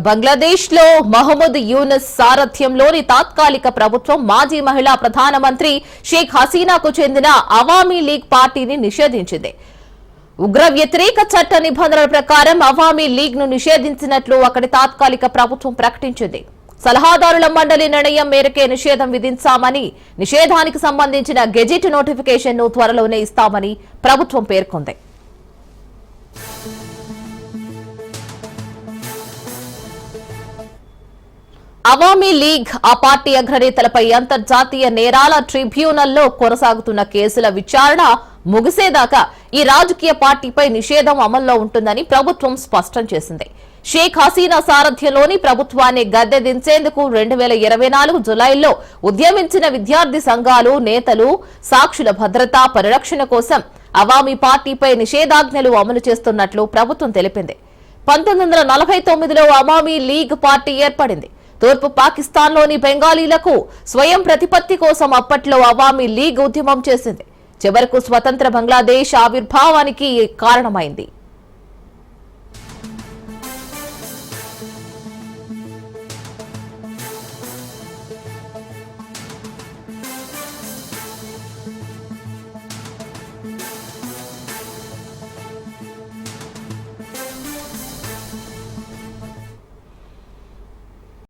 బంగ్లాదేశ్ లో మహమ్మద్ యూనుస్ సారథ్యంలోని తాత్కాలిక ప్రభుత్వం మాజీ మహిళా ప్రధానమంత్రి షేక్ హసీనాకు చెందిన అవామీ లీగ్ పార్టీని నిషేధించింది. ఉగ్ర వ్యతిరేక చట్ట నిబంధనల ప్రకారం అవామీ లీగ్ ను నిషేధించినట్లు అక్కడి తాత్కాలిక ప్రభుత్వం ప్రకటించింది. సలహాదారుల మండలి నిర్ణయం మేరకే నిషేధం విధించామని, నిషేధానికి సంబంధించిన గెజిట్ నోటిఫికేషన్ ను త్వరలోనే ఇస్తామని ప్రభుత్వం పేర్కొంది. అవామీ లీగ్ ఆ పార్టీ అగ్రనేతలపై అంతర్జాతీయ నేరాల ట్రిబ్యునల్లో కొనసాగుతున్న కేసుల విచారణ ముగిసేదాకా ఈ రాజకీయ పార్టీపై నిషేధం అమల్లో ఉంటుందని ప్రభుత్వం స్పష్టం చేసింది. షేక్ హసీనా సారథ్యంలోని ప్రభుత్వాన్ని గద్దె దించేందుకు 2024 జులైలో ఉద్యమించిన విద్యార్థి సంఘాలు, నేతలు, సాక్షుల భద్రత పరిరక్షణ కోసం అవామీ పార్టీపై నిషేధాజ్ఞలు అమలు చేస్తున్నట్లు ప్రభుత్వం తెలిపింది. 1949లో అవామీ లీగ్ పార్టీ ఏర్పడింది. తూర్పు పాకిస్తాన్లోని బెంగాలీలకు స్వయం ప్రతిపత్తి కోసం అప్పట్లో అవామీ లీగ్ ఉద్యమం చేసింది. చివరకు స్వతంత్ర బంగ్లాదేశ్ ఆవిర్భావానికి కారణమైంది.